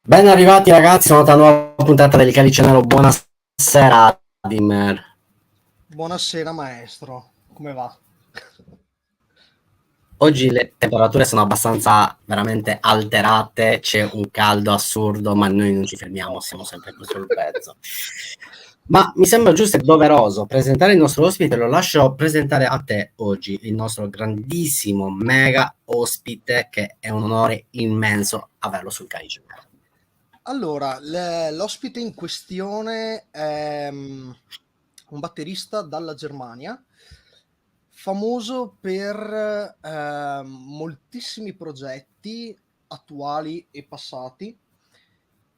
Ben arrivati ragazzi, sono una nuova puntata del Calice Nero. Buonasera Dimmer. Buonasera maestro, come va? Oggi le temperature sono abbastanza veramente alterate, c'è un caldo assurdo, ma noi non ci fermiamo, siamo sempre qui sul pezzo. Ma mi sembra giusto e doveroso presentare il nostro ospite, lo lascio presentare a te oggi, il nostro grandissimo mega ospite, che è un onore immenso averlo sul Calice Nero. Allora, l'ospite in questione è un batterista dalla Germania, famoso per moltissimi progetti attuali e passati.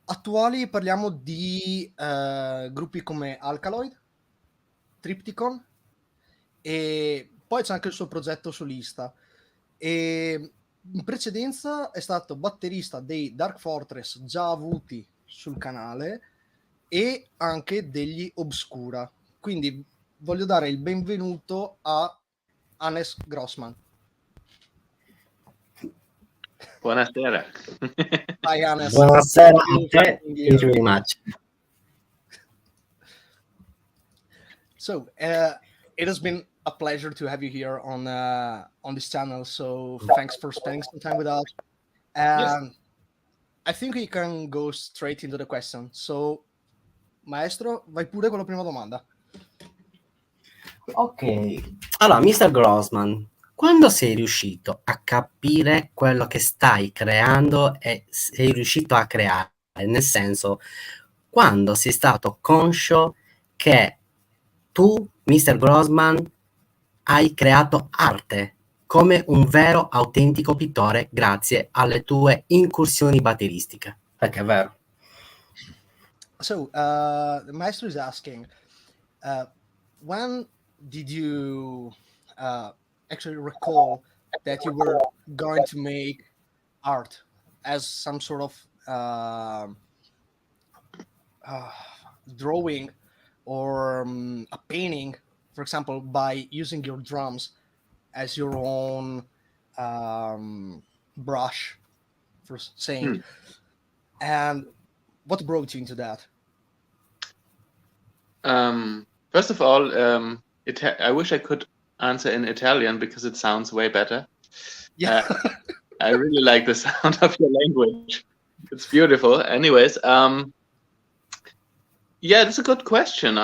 Attuali parliamo di gruppi come Alkaloid, Tripticon, e poi c'è anche il suo progetto solista. E in precedenza è stato batterista dei Dark Fortress già avuti sul canale e anche degli Obscura. Quindi voglio dare il benvenuto a Hannes Grossmann. Buonasera. Hi Hannes. Buonasera a te, thank you very much. So, it has been a pleasure to have you here on this channel. So, thanks for spending some time with us. And yes. I think we can go straight into the question. So, maestro, vai pure con la prima domanda. Ok, allora, Mr. Grossmann, quando sei riuscito a capire quello che stai creando e sei riuscito a creare? Nel senso, quando sei stato conscio che tu, Mr. Grossmann, hai creato arte come un vero autentico pittore grazie alle tue incursioni batteristiche? Perché è vero. So, the maestro is asking, when did you actually recall that you were going to make art as some sort of drawing or a painting, for example, by using your drums as your own brush, for saying? And what brought you into that? First of all, I wish I could answer in Italian because it sounds way better. Yeah. I really like the sound of your language. It's beautiful. Anyways, yeah, that's a good question.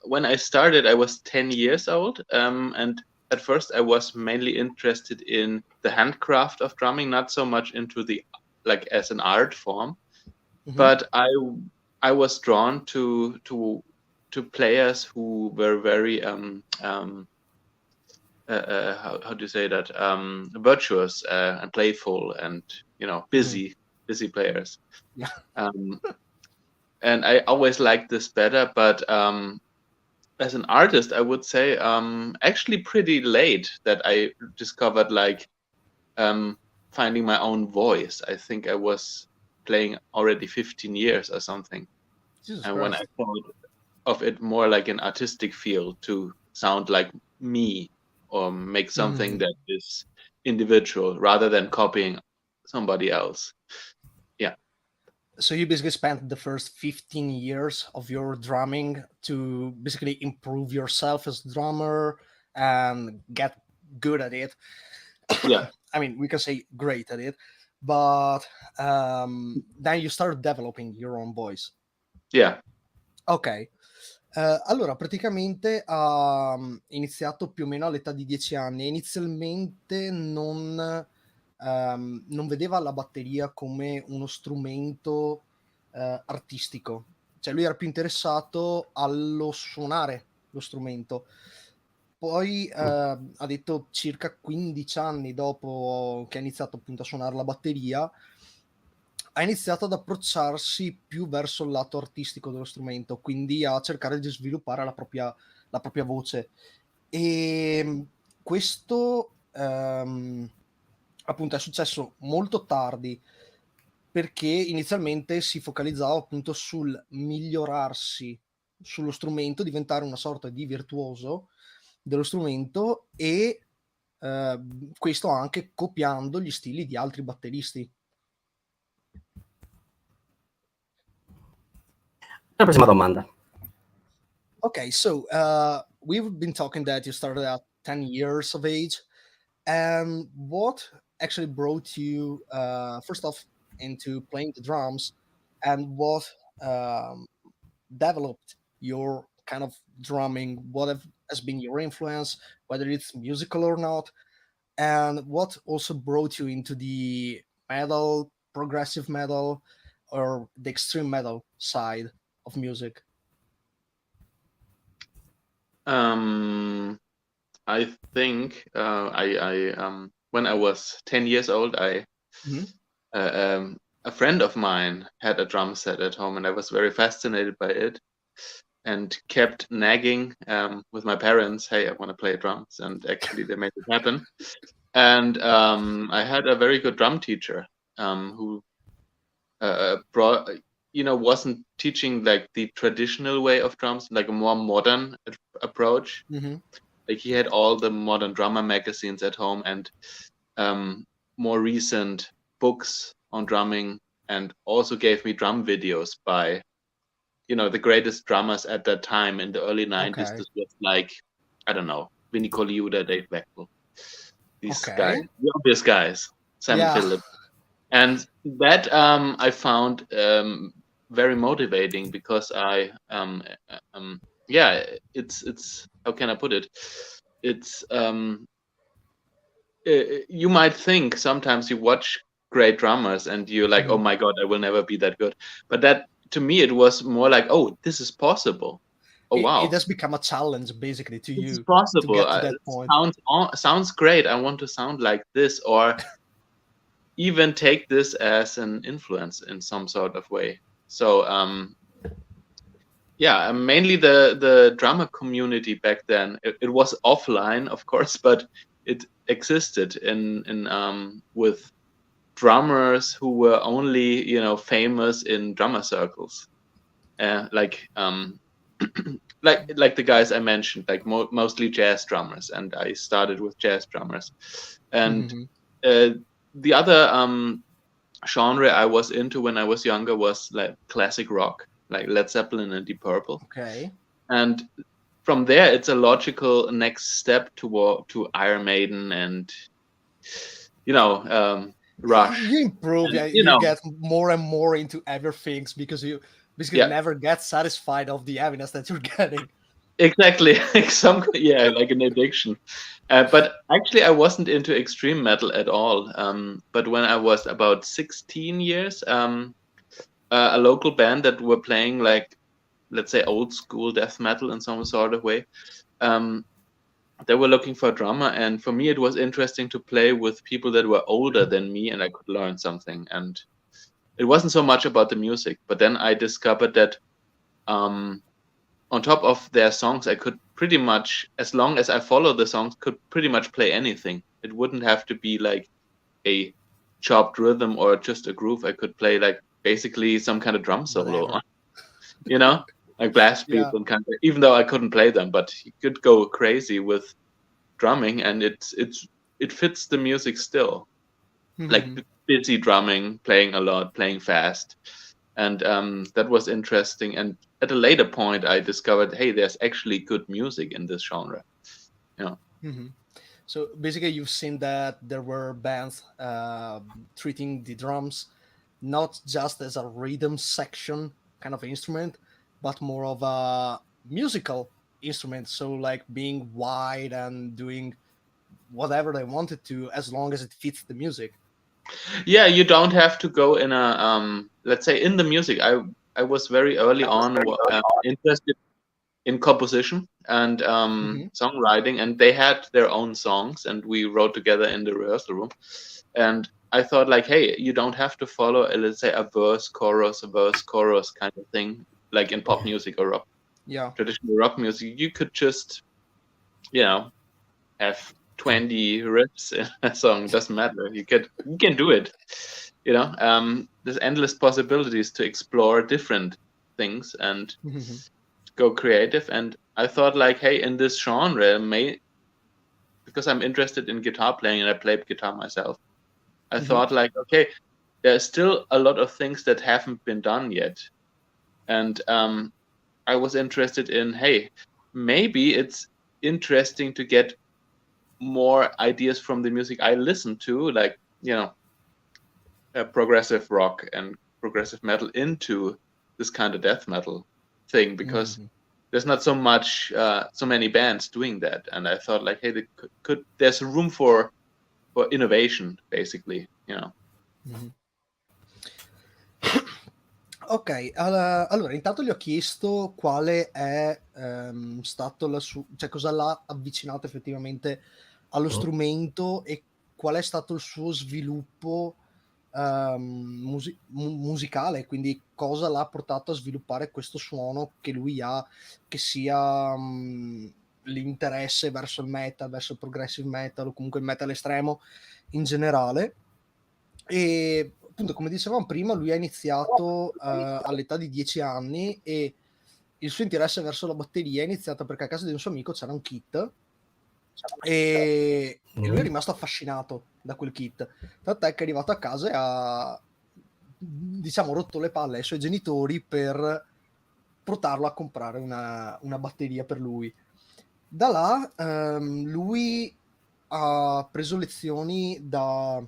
When I started, I was 10 years old, and at first I was mainly interested in the handcraft of drumming, not so much into the as an art form. Mm-hmm. But I was drawn to players who were very how do you say that, virtuous and playful and busy players. Yeah. And I always liked this better, but as an artist, I would say actually pretty late that I discovered finding my own voice. I think I was playing already 15 years or something. Jesus and Christ. When I thought of it more like an artistic field to sound like me or make something that is individual rather than copying somebody else. Yeah. So you basically spent the first 15 years of your drumming to basically improve yourself as a drummer and get good at it. Yeah. I mean, we can say great at it, but then you started developing your own voice. Yeah. Ok. Allora, praticamente ha iniziato più o meno all'età di 10 anni. Inizialmente non vedeva la batteria come uno strumento artistico. Cioè lui era più interessato allo suonare lo strumento. Poi ha detto circa 15 anni dopo che ha iniziato appunto a suonare la batteria, ha iniziato ad approcciarsi più verso il lato artistico dello strumento, quindi a cercare di sviluppare la propria voce. E questo appunto è successo molto tardi, perché inizialmente si focalizzava appunto sul migliorarsi sullo strumento, diventare una sorta di virtuoso dello strumento e questo anche copiando gli stili di altri batteristi. La prossima domanda. Okay, so we've been talking that you started at 10 years of age. And what actually brought you, first off, into playing the drums, and what developed your kind of drumming? Has been your influence, whether it's musical or not? And what also brought you into the metal, progressive metal, or the extreme metal side of music? I think when I was 10 years old, Mhm. a friend of mine had a drum set at home, and I was very fascinated by it, and kept nagging with my parents, "Hey, I want to play drums," and actually they made it happen. And I had a very good drum teacher who brought, wasn't teaching like the traditional way of drums, like a more modern approach. Mm-hmm. Like he had all the modern drummer magazines at home, and more recent books on drumming, and also gave me drum videos by, the greatest drummers at that time in the early 90s. Okay. This was like, I don't know, Vinnie Colaiuta, Dave Weckl, these Okay. guys, the obvious guys, Simon Yeah. Phillips. And that I found very motivating, because it's how can I put it? It's you might think sometimes you watch great drummers and you're like, oh my God, I will never be that good. But that, to me, it was more like, oh, this is possible. Oh wow, It has become a challenge basically to this is you possible. to get to that point. Sounds great. I want to sound like this, or even take this as an influence in some sort of way. So mainly the drummer community back then, it was offline, of course, but it existed in with drummers who were only famous in drummer circles, like like the guys I mentioned, like mostly jazz drummers, and I started with jazz drummers. And the other genre I was into when I was younger was like classic rock, like Led Zeppelin and Deep Purple. Okay. And from there, it's a logical next step to Iron Maiden and Rush. You improve, And, you get more and more into everything because you basically never get satisfied of the evidence that you're getting. Exactly, like an addiction. But actually, I wasn't into extreme metal at all. But when I was about 16 years, a local band that were playing like, let's say, old school death metal in some sort of way, they were looking for a drummer, and for me, it was interesting to play with people that were older than me, and I could learn something. And it wasn't so much about the music, but then I discovered that on top of their songs, I could pretty much, as long as I follow the songs, could pretty much play anything. It wouldn't have to be like a chopped rhythm or just a groove. I could play like basically some kind of drum solo, like blast beats and kind of, even though I couldn't play them, but you could go crazy with drumming, and it fits the music still. Like busy drumming, playing a lot, playing fast. And that was interesting. And at a later point, I discovered, hey, there's actually good music in this genre. So basically, you've seen that there were bands treating the drums not just as a rhythm section kind of instrument, but more of a musical instrument. So like being wide and doing whatever they wanted to, as long as it fits the music. Yeah, you don't have to go in a let's say in the music. I was very early on interested in composition and songwriting, and they had their own songs, and we wrote together in the rehearsal room. And I thought, like, hey, you don't have to follow, let's say, a verse chorus kind of thing, like in pop music or rock. Yeah, traditional rock music. You could just, have 20 riffs in a song. Doesn't matter. You can do it. There's endless possibilities to explore different things and go creative. And I thought, like, hey, in this genre, because I'm interested in guitar playing and I play guitar myself, I thought, like, okay, there's still a lot of things that haven't been done yet. And I was interested in, hey, maybe it's interesting to get more ideas from the music I listen to, like, progressive rock and progressive metal into this kind of death metal thing, because there's not so many bands doing that. And I thought, like, hey, there's room for innovation, basically, Ok, allora intanto gli ho chiesto quale è stato cioè cosa l'ha avvicinato effettivamente allo strumento e qual è stato il suo sviluppo musicale, quindi cosa l'ha portato a sviluppare questo suono che lui ha, che sia l'interesse verso il metal, verso il progressive metal o comunque il metal estremo in generale. E appunto, come dicevamo prima, lui ha iniziato all'età di 10 anni e il suo interesse verso la batteria è iniziato perché a casa di un suo amico c'era un kit e lui è rimasto affascinato da quel kit, tant'è che è arrivato a casa e ha, diciamo, rotto le palle ai suoi genitori per portarlo a comprare una batteria per lui. Da là lui ha preso lezioni da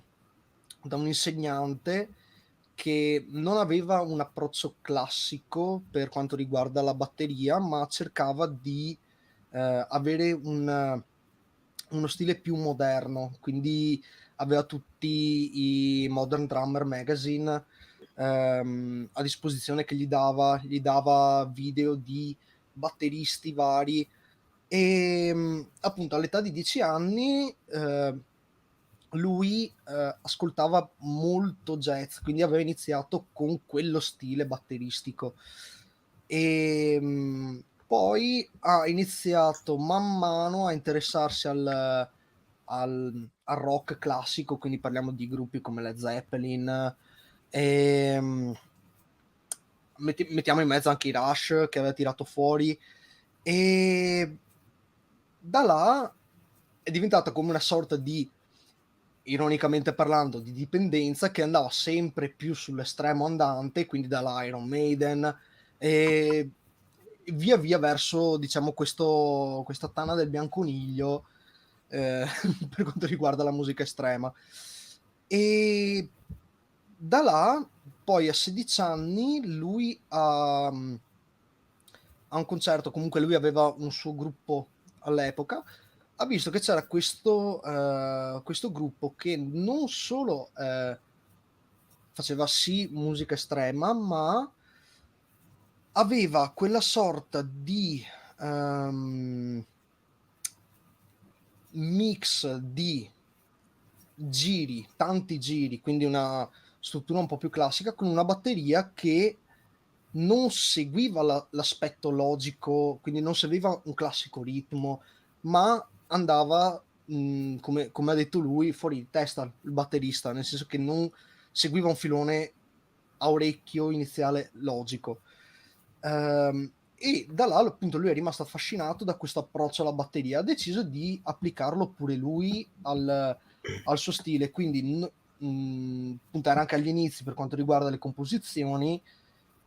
un insegnante che non aveva un approccio classico per quanto riguarda la batteria, ma cercava di avere uno stile più moderno, quindi aveva tutti i Modern Drummer Magazine a disposizione che gli dava video di batteristi vari e appunto all'età di 10 anni lui ascoltava molto jazz, quindi aveva iniziato con quello stile batteristico e poi ha iniziato man mano a interessarsi al rock classico, quindi parliamo di gruppi come Led Zeppelin mettiamo in mezzo anche i Rush che aveva tirato fuori, e da là è diventata come una sorta di, ironicamente parlando, di dipendenza che andava sempre più sull'estremo andante, quindi dall'Iron Maiden e via via verso, diciamo, questa tana del bianconiglio per quanto riguarda la musica estrema. E da là poi a 16 anni lui a un concerto, comunque lui aveva un suo gruppo all'epoca, ha visto che c'era questo gruppo che non solo faceva sì musica estrema, ma aveva quella sorta di mix di giri, tanti giri, quindi una struttura un po' più classica con una batteria che non seguiva l'aspetto logico, quindi non seguiva un classico ritmo, ma andava, come ha detto lui, fuori di testa il batterista, nel senso che non seguiva un filone a orecchio iniziale logico. E da là appunto lui è rimasto affascinato da questo approccio alla batteria, ha deciso di applicarlo pure lui al suo stile, quindi puntare anche agli inizi per quanto riguarda le composizioni,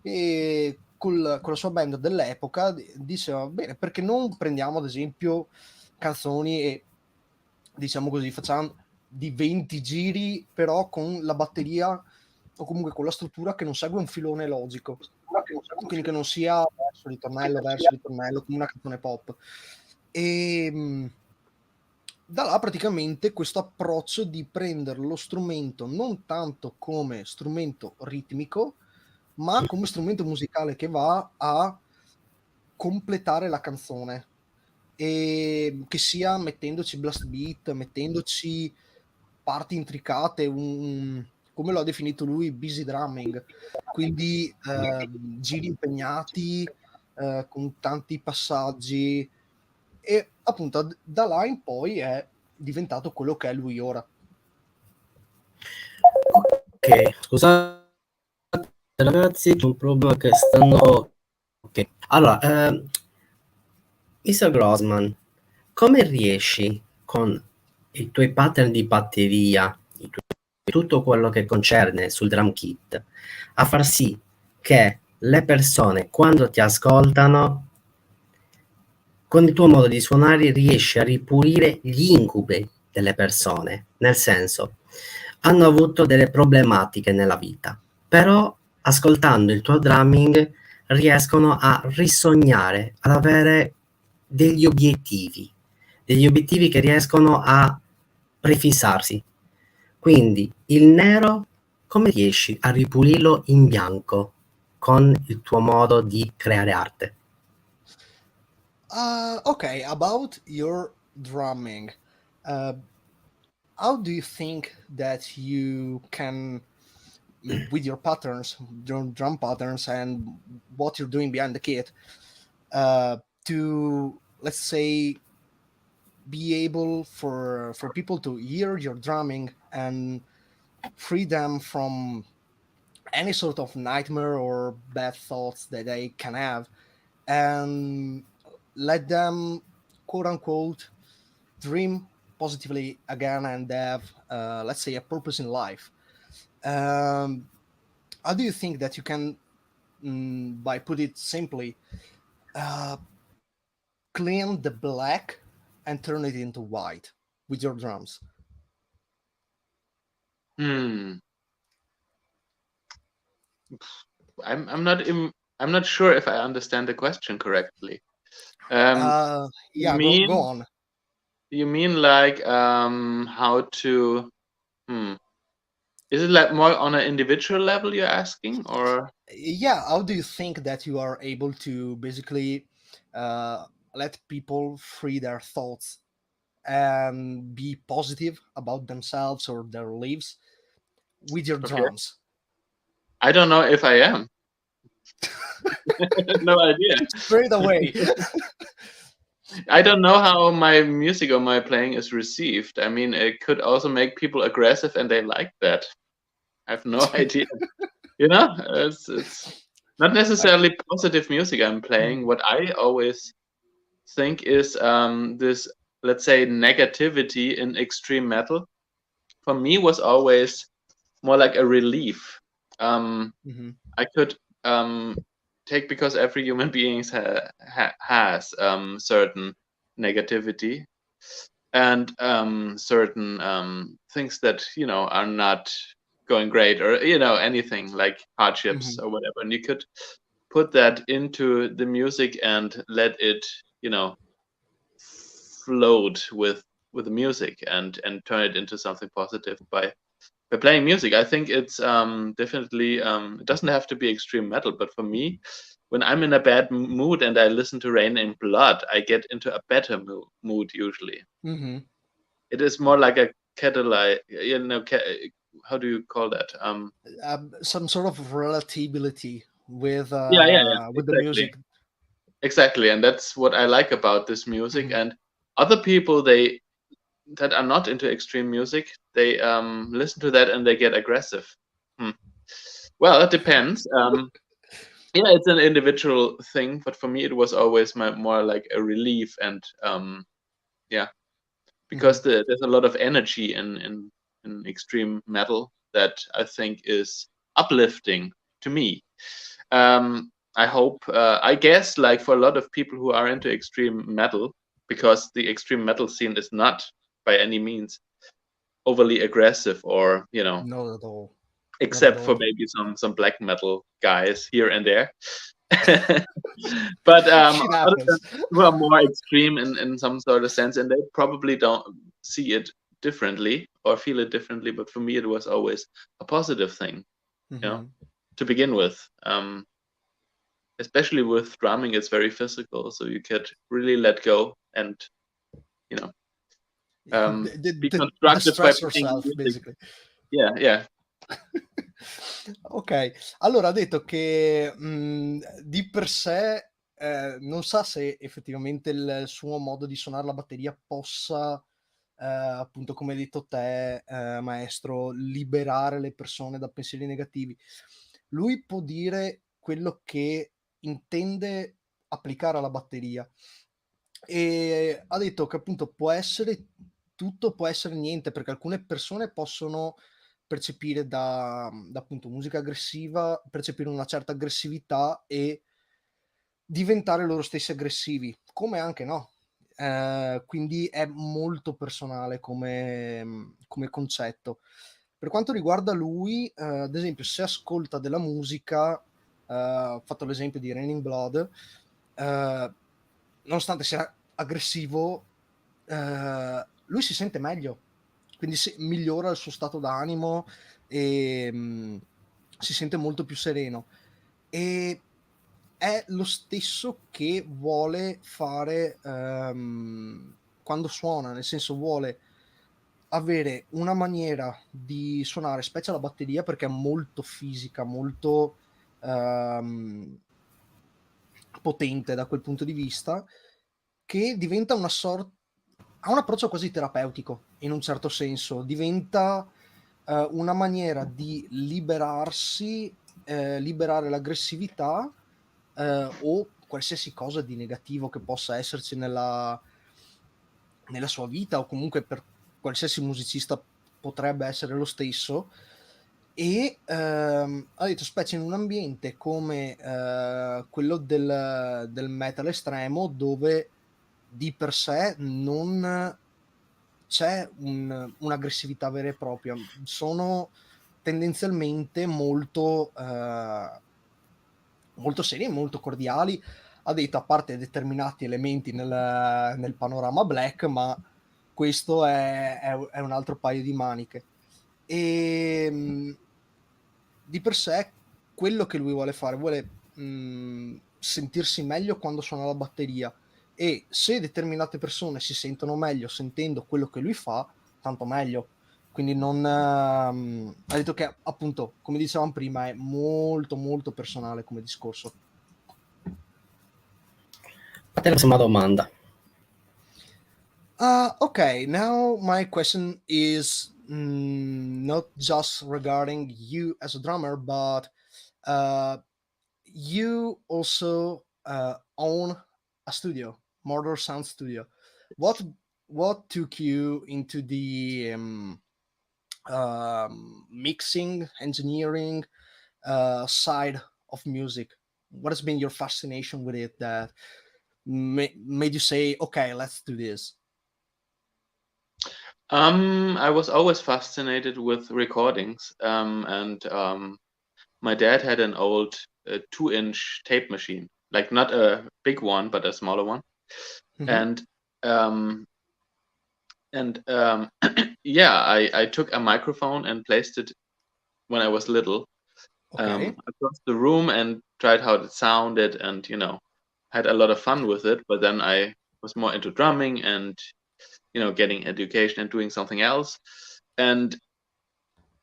e con la sua band dell'epoca diceva, bene, perché non prendiamo ad esempio canzoni e, diciamo così, facciamo di 20 giri però con la batteria o comunque con la struttura che non segue un filone logico, quindi che non sia verso ritornello come una canzone pop. E da là praticamente questo approccio di prendere lo strumento non tanto come strumento ritmico, ma come strumento musicale che va a completare la canzone, e che sia mettendoci blast beat, mettendoci parti intricate, come lo ha definito lui, busy drumming, quindi giri impegnati con tanti passaggi, e appunto da là in poi è diventato quello che è lui ora. Ok, scusate ragazzi, c'è un problema che stanno... Ok, allora, Mr. Grossmann, come riesci con i tuoi pattern di batteria, tutto quello che concerne sul drum kit, a far sì che le persone quando ti ascoltano, con il tuo modo di suonare riesci a ripulire gli incubi delle persone, nel senso, hanno avuto delle problematiche nella vita, però ascoltando il tuo drumming riescono a risognare, ad avere degli obiettivi che riescono a prefissarsi. Quindi il nero, come riesci a ripulirlo in bianco con il tuo modo di creare arte? Okay, about your drumming. Uh, how do you think that you can, with your patterns, drum patterns, and what you're doing behind the kit, to, let's say, be able for people to hear your drumming and free them from any sort of nightmare or bad thoughts that they can have, and let them, quote unquote, dream positively again and have, let's say, a purpose in life. How do you think that you can, by put it simply, clean the black and turn it into white with your drums? I'm not sure if I understand the question correctly. Yeah, mean, go on. You mean like how to? Is it like more on an individual level you're asking, or? Yeah, how do you think that you are able to basically let people free their thoughts and be positive about themselves or their lives with your Okay. drums? I don't know if I am. No idea. Straight away. I don't know how my music or my playing is received. I mean, it could also make people aggressive, and they like that. I have no idea. It's not necessarily positive music I'm playing. What I always think is this, let's say, negativity in extreme metal, for me was always more like a relief. I could take, because every human being has certain negativity and certain things that are not going great, or anything like hardships or whatever, and you could put that into the music and let it float with the music and turn it into something positive by playing music. I think it's definitely it doesn't have to be extreme metal, but for me, when I'm in a bad mood and I listen to Rain in Blood, I get into a better mood usually. It is more like a catalyst, how do you call that? Some sort of relatability with exactly. the music. Exactly, and that's what I like about this music. And other people that are not into extreme music, they listen to that and they get aggressive. Well, it depends. Yeah, it's an individual thing, but for me, it was always more like a relief, and because there's a lot of energy in extreme metal that I think is uplifting to me. I hope, I guess, like for a lot of people who are into extreme metal, because the extreme metal scene is not by any means overly aggressive, or Not at all. except for maybe some black metal guys here and there. But others who are more extreme in some sort of sense, and they probably don't see it differently or feel it differently. But for me, it was always a positive thing, to begin with. Especially with drumming, it's very physical, so you could really let go and be constructive by playing music. Basically. Yeah. Ok, allora ha detto che di per sé non sa se effettivamente il suo modo di suonare la batteria possa, appunto, come hai detto te, maestro, liberare le persone da pensieri negativi. Lui può dire quello che intende applicare alla batteria, e ha detto che appunto può essere tutto, può essere niente, perché alcune persone possono percepire da appunto musica aggressiva, percepire una certa aggressività e diventare loro stessi aggressivi, come anche no. Quindi è molto personale come concetto. Per quanto riguarda lui, ad esempio, se ascolta della musica, ho fatto l'esempio di Raining Blood, nonostante sia aggressivo, lui si sente meglio, quindi migliora il suo stato d'animo e si sente molto più sereno. E è lo stesso che vuole fare quando suona, nel senso vuole avere una maniera di suonare, specie la batteria, perché è molto fisica, molto potente da quel punto di vista, che diventa una sorta, ha un approccio quasi terapeutico in un certo senso, diventa una maniera di liberarsi, liberare l'aggressività o qualsiasi cosa di negativo che possa esserci nella sua vita, o comunque per qualsiasi musicista potrebbe essere lo stesso. E ha detto, specie in un ambiente come quello del metal estremo, dove di per sé non c'è un'aggressività vera e propria, sono tendenzialmente molto serie e molto cordiali. Ha detto, a parte determinati elementi nel panorama black, ma questo è un altro paio di maniche. E di per sé quello che lui vuole fare, vuole sentirsi meglio quando suona la batteria, e se determinate persone si sentono meglio sentendo quello che lui fa, tanto meglio. Quindi non ha detto che, appunto, come dicevamo prima, è molto molto personale come discorso. A te la prossima domanda. Okay, now my question is not just regarding you as a drummer, but you also own a studio, Mordor Sound Studio. What took you into the mixing, engineering side of music? What has been your fascination with it that made you say, okay, let's do this? I was always fascinated with recordings, and my dad had an old 2-inch tape machine, like not a big one, but a smaller one. Mm-hmm. And yeah, I took a microphone and placed it when I was little Okay. across the room and tried how it sounded, and had a lot of fun with it. But then I was more into drumming and getting education and doing something else. And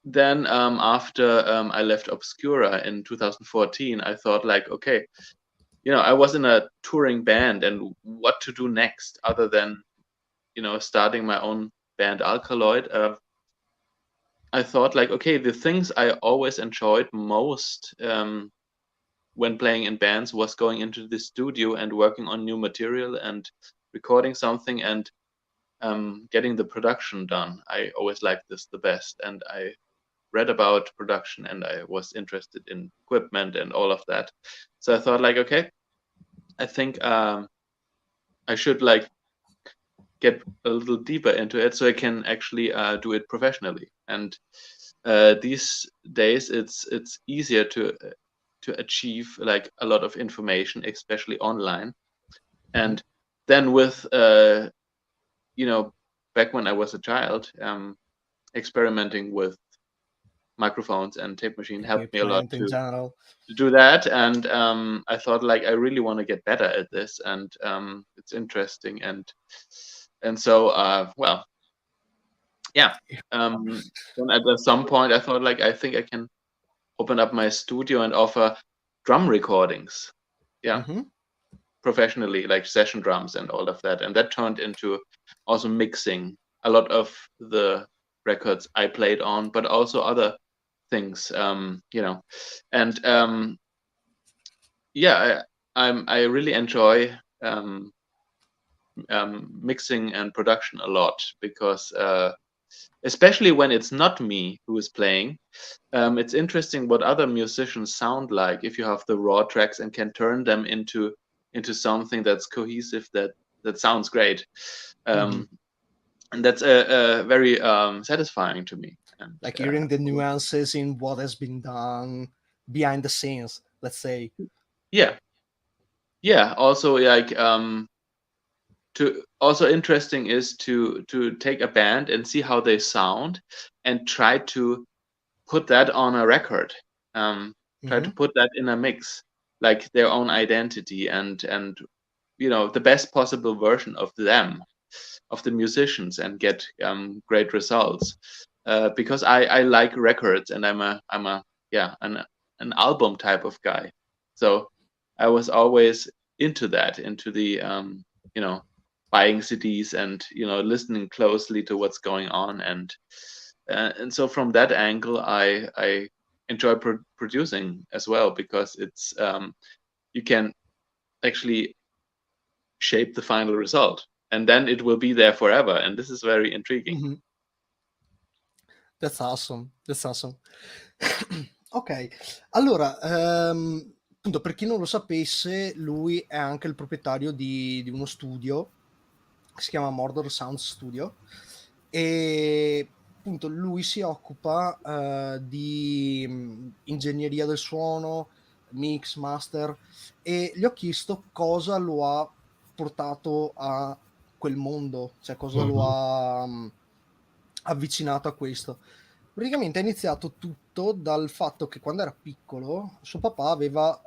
then after I left Obscura in 2014, I thought, like, okay, I was in a touring band, and what to do next other than starting my own band Alkaloid. I thought, like, okay, the things I always enjoyed most when playing in bands was going into the studio and working on new material and recording something and getting the production done. I always liked this the best, and I read about production, and I was interested in equipment and all of that. So I thought, like, okay, I think I should like get a little deeper into it so I can actually do it professionally. And these days it's easier to achieve like a lot of information, especially online. And then with back when I was a child, experimenting with microphones and tape machine helped me a lot in general. to do that. And I thought, like, I really want to get better at this, and it's interesting. And so well, yeah, then at some point I thought, like, I think I can open up my studio and offer drum recordings, professionally, like session drums and all of that. And that turned into also mixing a lot of the records I played on, but also other things, and yeah, I really enjoy mixing and production a lot, because especially when it's not me who is playing. It's interesting what other musicians sound like if you have the raw tracks and can turn them into something that's cohesive, that sounds great. And that's very satisfying to me. And, like hearing the nuances in what has been done behind the scenes, let's say. Yeah. Also, like also interesting is to take a band and see how they sound and try to put that on a record. Try to put that in a mix, like their own identity, and the best possible version of them, of the musicians, and get great results. Because I like records, and I'm a an album type of guy. So I was always into that, into the buying CDs and listening closely to what's going on, and so from that angle I enjoy producing as well, because it's you can actually shape the final result, and then it will be there forever, and this is very intriguing. That's awesome. Ok, allora, appunto, per chi non lo sapesse, lui è anche il proprietario di uno studio che si chiama Mordor Sound Studio, e appunto lui si occupa di ingegneria del suono, mix, master, e gli ho chiesto cosa lo ha portato a quel mondo, cioè cosa lo ha avvicinato a questo. Praticamente è iniziato tutto dal fatto che quando era piccolo suo papà aveva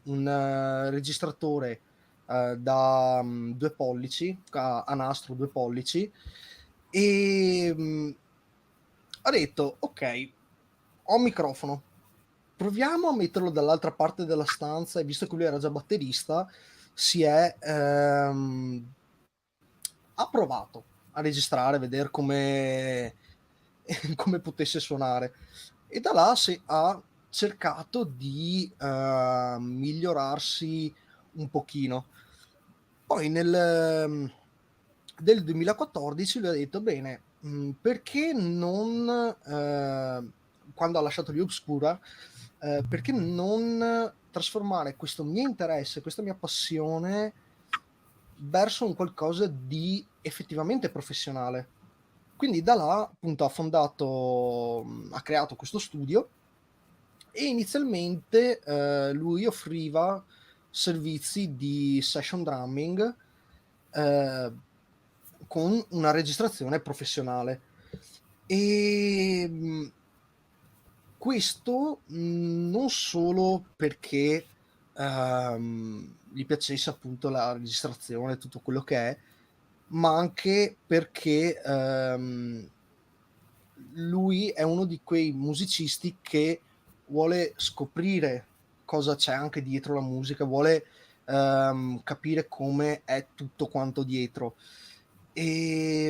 un registratore da 2 pollici, a nastro 2 pollici, e ha detto ok, ho un microfono, proviamo a metterlo dall'altra parte della stanza, e visto che lui era già batterista ha provato a registrare, a vedere come potesse suonare, e da là ha cercato di migliorarsi un pochino. Poi del 2014 lui ha detto bene, perché non quando ha lasciato gli Obscura, perché non trasformare questo mio interesse, questa mia passione verso un qualcosa di effettivamente professionale. Quindi da là appunto ha creato questo studio, e inizialmente lui offriva servizi di session drumming con una registrazione professionale, e questo non solo perché gli piacesse appunto la registrazione, tutto quello che è, ma anche perché lui è uno di quei musicisti che vuole scoprire cosa c'è anche dietro la musica, vuole capire come è tutto quanto dietro, e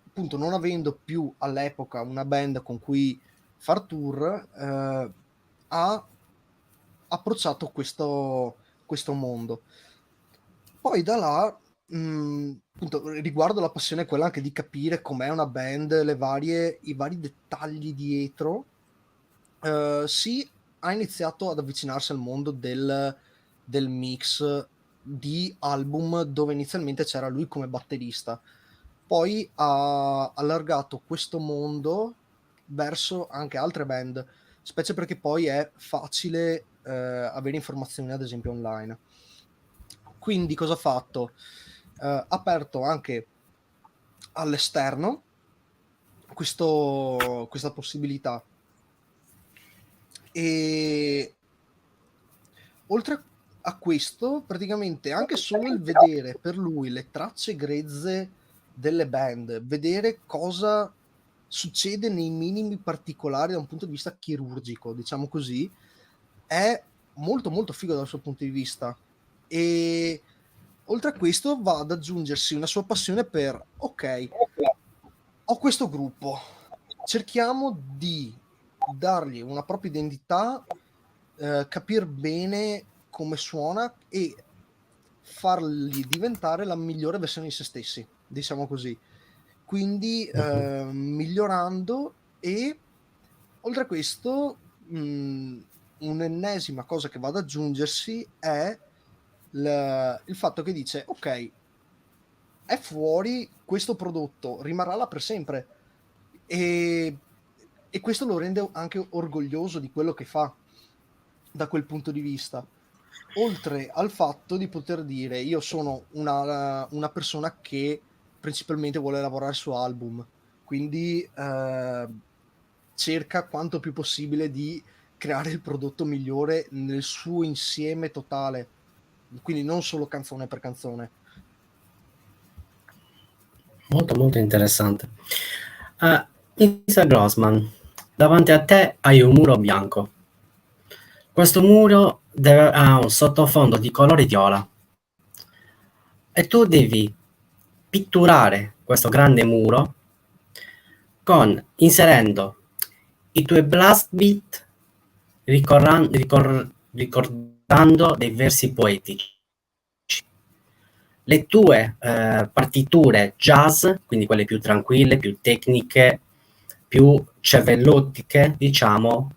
appunto, non avendo più all'epoca una band con cui far tour, ha approcciato questo mondo. Poi da là, appunto, riguardo la passione è quella anche di capire com'è una band, i vari dettagli dietro, ha iniziato ad avvicinarsi al mondo del mix di album, dove inizialmente c'era lui come batterista. Poi ha allargato questo mondo verso anche altre band, specie perché poi è facile avere informazioni ad esempio online. Quindi cosa ha fatto? Ha aperto anche all'esterno questa possibilità, e oltre a questo, praticamente anche solo il vedere per lui le tracce grezze delle band, vedere cosa succede nei minimi particolari da un punto di vista chirurgico, diciamo così, è molto molto figo dal suo punto di vista. E oltre a questo va ad aggiungersi una sua passione per ok, ho questo gruppo, cerchiamo di dargli una propria identità, capire bene come suona e farli diventare la migliore versione di se stessi, diciamo così. quindi migliorando, e oltre a questo un'ennesima cosa che va ad aggiungersi è il fatto che dice ok, è fuori, questo prodotto rimarrà là per sempre, e questo lo rende anche orgoglioso di quello che fa da quel punto di vista, oltre al fatto di poter dire io sono una persona che principalmente vuole lavorare su album, quindi cerca quanto più possibile di creare il prodotto migliore nel suo insieme totale, quindi non solo canzone per canzone. Molto molto interessante. Mr. Grossmann, davanti a te hai un muro bianco. Questo muro ha un sottofondo di colore viola e tu devi pitturare questo grande muro inserendo i tuoi blast beat ricordando dei versi poetici, le tue partiture jazz, quindi quelle più tranquille, più tecniche, più cervellotiche, diciamo,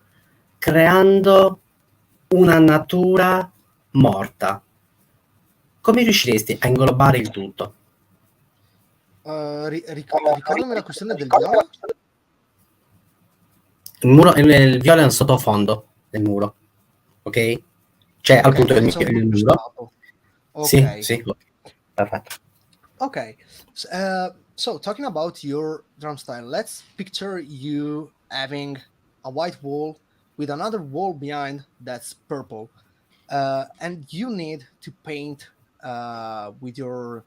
creando una natura morta. Come riusciresti a inglobare il tutto? Ricordami la questione del viola. Il viola è un sottofondo del muro, ok? Cioè, Okay, appunto, il diciamo muro. incrustato. Sì, Okay. sì, perfetto. Okay. So talking about your drum style, let's picture you having a white wall with another wall behind that's purple, and you need to paint with your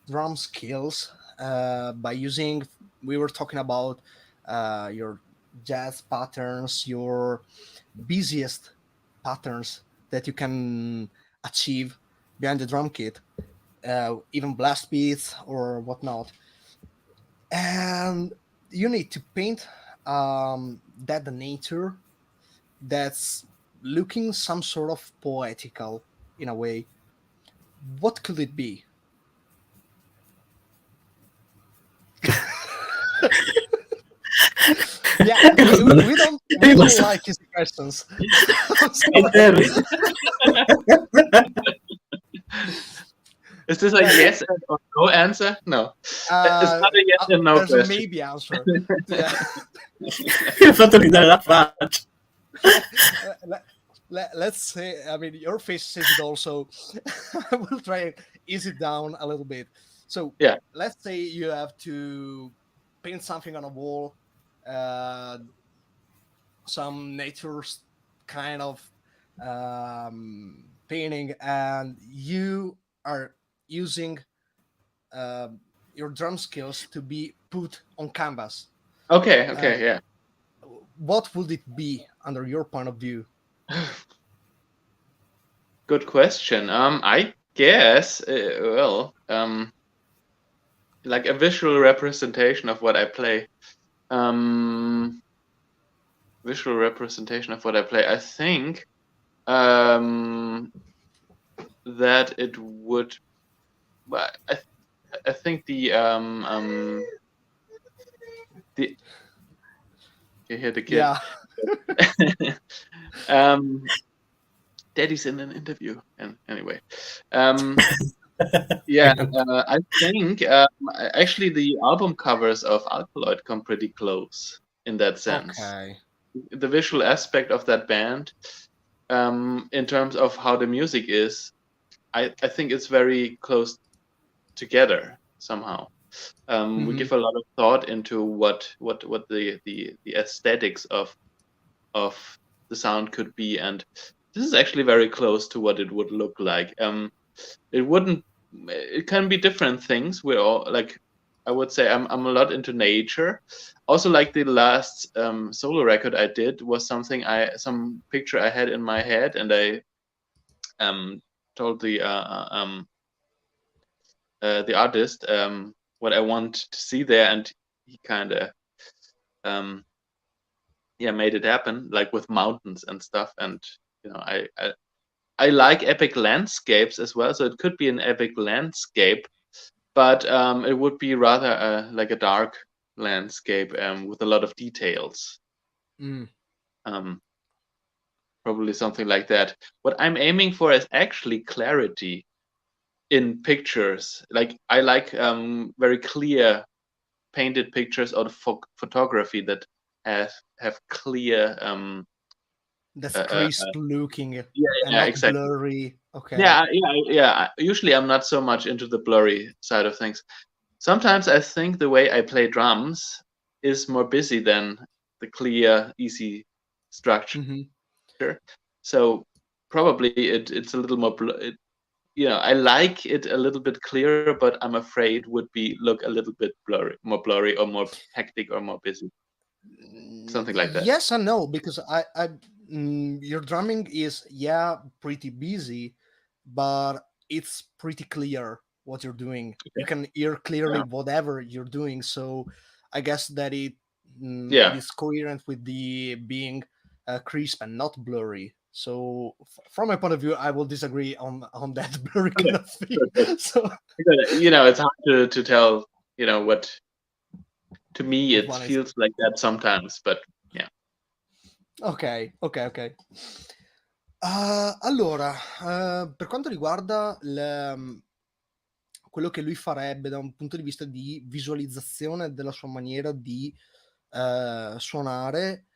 drum skills by using. We were talking about your jazz patterns, your busiest patterns that you can achieve behind the drum kit, even blast beats or whatnot. And you need to paint that nature that's looking some sort of poetical in a way. What could it be? Yeah, we don't like easy questions. Is this a yes or no answer? No. It's not a yes and no there's question. A maybe answer. Mi ha fatto ridere la faccia. Let's say, I mean, your face says it also. I will try and ease it down a little bit. So yeah, let's say you have to paint something on a wall, some nature kind of painting, and you are using your drum skills to be put on canvas. Okay, yeah. What would it be under your point of view? Good question. I guess, like a visual representation of what I play. Visual representation of what I play. I think that it would. I think the you hear the kid. Yeah. Daddy's in an interview, and anyway, yeah, I think actually the album covers of Alkaloid come pretty close in that sense. Okay. The visual aspect of that band, in terms of how the music is, I think it's very close together somehow. We give a lot of thought into what the aesthetics of the sound could be, and this is actually very close to what it would look like. It can be different things. We're all like, I would say I'm a lot into nature. Also, like the last solo record I did was some picture I had in my head, and I told the artist what I want to see there, and he kind of made it happen, like with mountains and stuff. And I like epic landscapes as well, so it could be an epic landscape but it would be rather like a dark landscape with a lot of details. Probably something like that. What I'm aiming for is actually clarity in pictures. Like I like very clear painted pictures out of photography that have clear that's crisp looking and yeah, not exactly. blurry. Okay. Yeah. Usually I'm not so much into the blurry side of things. Sometimes I think the way I play drums is more busy than the clear, easy structure. So probably it's a little more I like it a little bit clearer, but I'm afraid would look a little bit blurry or more hectic or more busy. Something like that. Yes and no, because your drumming is pretty busy, but it's pretty clear what you're doing. Okay. You can hear clearly whatever you're doing, so I guess that it is coherent with the being crisp and not blurry. So from my point of view, I will disagree on that blurry kind of thing. So it's hard to tell. What to me it feels like that sometimes, but yeah. Ok. Allora, per quanto riguarda quello che lui farebbe da un punto di vista di visualizzazione della sua maniera di suonare,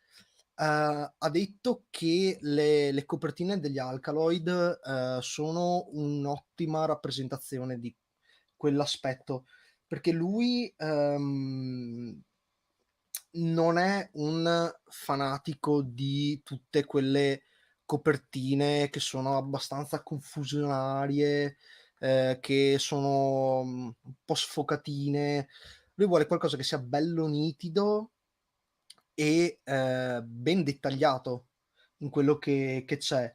ha detto che le copertine degli Alkaloid sono un'ottima rappresentazione di quell'aspetto, perché lui non è un fanatico di tutte quelle copertine che sono abbastanza confusionarie, che sono un po' sfocatine. Lui vuole qualcosa che sia bello nitido e ben dettagliato in quello che c'è.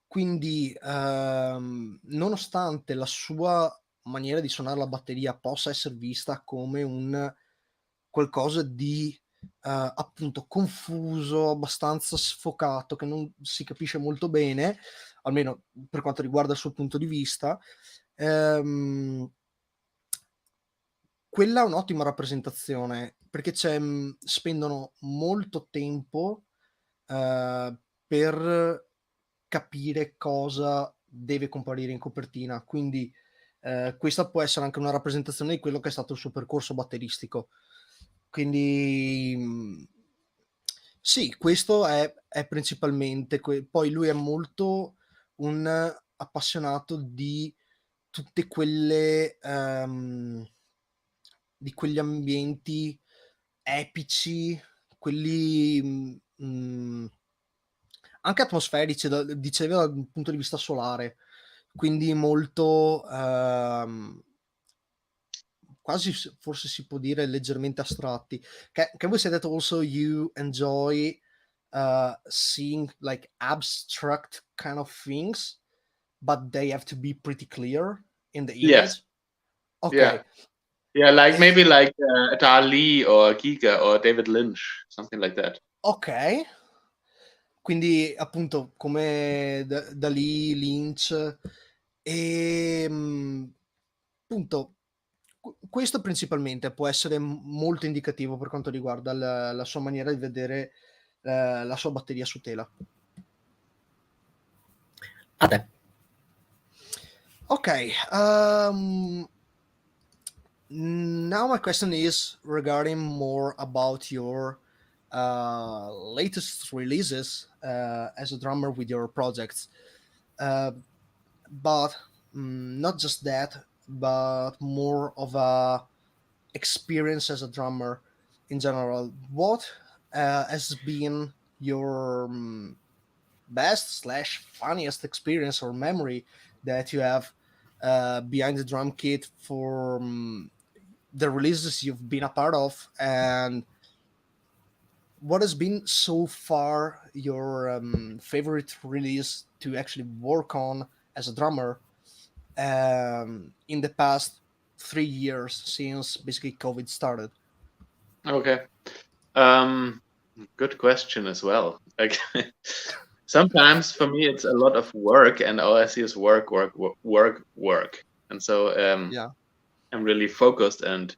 Quindi nonostante la sua maniera di suonare la batteria possa essere vista come un qualcosa di appunto confuso, abbastanza sfocato, che non si capisce molto bene, almeno per quanto riguarda il suo punto di vista, quella è un'ottima rappresentazione, perché spendono molto tempo per capire cosa deve comparire in copertina, quindi questa può essere anche una rappresentazione di quello che è stato il suo percorso batteristico. Quindi sì, questo è principalmente poi lui è molto un appassionato di tutte quelle di quegli ambienti epici, quelli anche atmosferici, diceva dal punto di vista solare, quindi molto quasi forse si può dire leggermente astratti. Can we say that also you enjoy seeing like abstract kind of things, but they have to be pretty clear in the image? Yes. Okay. Yeah, like maybe like Dali or Giga or David Lynch, something like that. Ok. Quindi appunto come Dali, Lynch e appunto questo principalmente può essere molto indicativo per quanto riguarda la sua maniera di vedere la sua batteria su tela. A te. Ok, now my question is regarding more about your latest releases as a drummer with your projects, but not just that, but more of a experience as a drummer in general. What has been your best / funniest experience or memory that you have behind the drum kit for the releases you've been a part of, and what has been so far your favorite release to actually work on as a drummer in the past 3 years since basically COVID started? Okay. Good question as well. Like sometimes for me it's a lot of work and all I see is work. And so am really focused and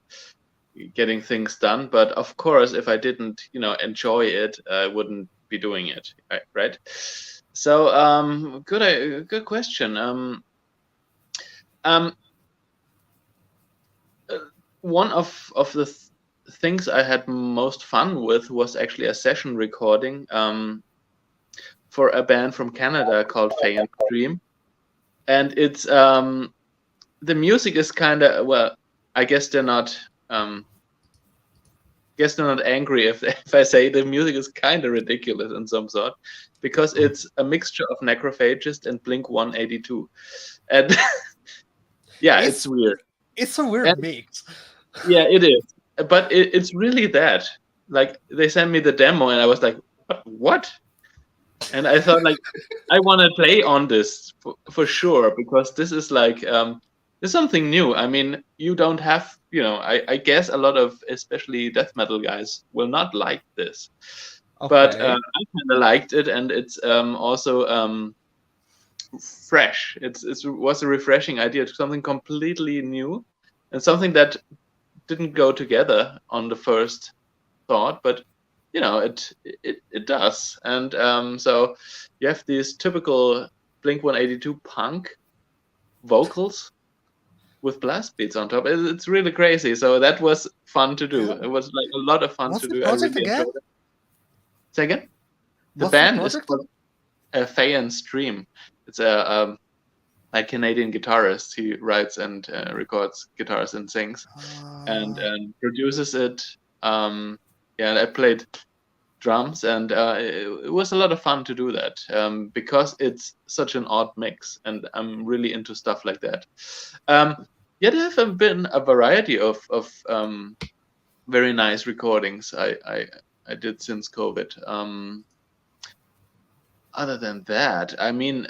getting things done. But of course, if I didn't, enjoy it, I wouldn't be doing it, right? So, good question. One of the things I had most fun with was actually a session recording for a band from Canada called Faye & Dream, and it's the music is kind of, well, I guess they're not angry if I say the music is kind of ridiculous in some sort, because it's a mixture of Necrophagist and Blink-182, and yeah, it's weird. It's a weird mix. Yeah, it is, but it's really that. Like, they sent me the demo, and I was like, what? And I thought, like, I want to play on this for sure, because this is like there's something new. I mean, you don't have, I guess a lot of especially death metal guys will not like this, but I kind of liked it, and it's also fresh. It was a refreshing idea, something completely new, and something that didn't go together on the first thought, but it does. And so you have these typical Blink-182 punk vocals with blast beats on top. It's really crazy. So that was fun to do. It was like a lot of fun to do. I really enjoyed it. Say again? The band is called Faye & Dream. It's a Canadian guitarist. He writes and records guitars and sings and produces it. And I played drums, and it was a lot of fun to do that because it's such an odd mix, and I'm really into stuff like that. There have been a variety of very nice recordings I did since COVID. Other than that, I mean,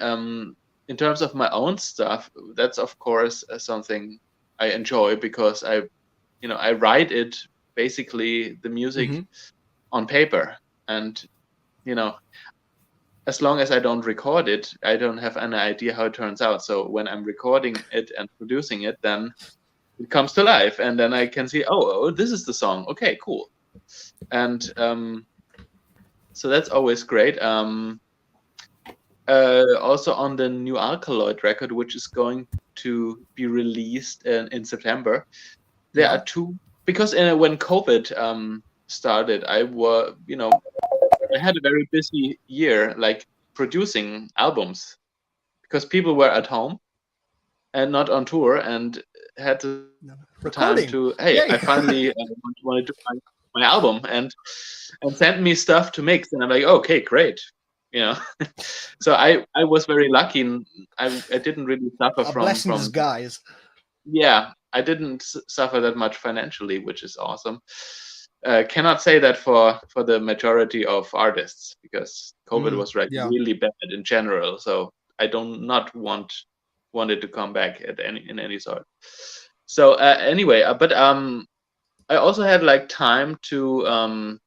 in terms of my own stuff, that's of course something I enjoy, because I write it, basically the music on paper, and as long as I don't record it, I don't have any idea how it turns out. So when I'm recording it and producing it, then it comes to life, and then I can see, oh, this is the song. Okay, cool. And so that's always great. Also on the new Alkaloid record, which is going to be released in September, there are two, because when COVID started, I had a very busy year, like producing albums, because people were at home and not on tour, and had the time to, I finally wanted to find my album, and sent me stuff to mix, and I'm like, okay, great. So I was very lucky, and I didn't really suffer from disguise. Yeah, I didn't suffer that much financially, which is awesome. Cannot say that for the majority of artists, because COVID was really bad in general. So I not want it to come back in any sort. So anyway, but I also had like time to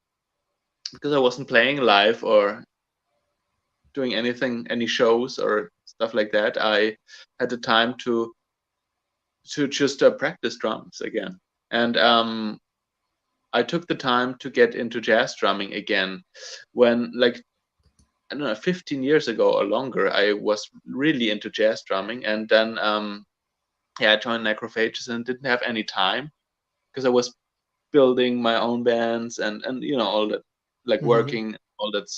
because I wasn't playing live or doing any shows or stuff like that. I had the time to just practice drums again, and I took the time to get into jazz drumming again, when, like, I don't know, 15 years ago or longer, I was really into jazz drumming, and then I joined Necrophages and didn't have any time, because I was building my own bands and all that, like working, all that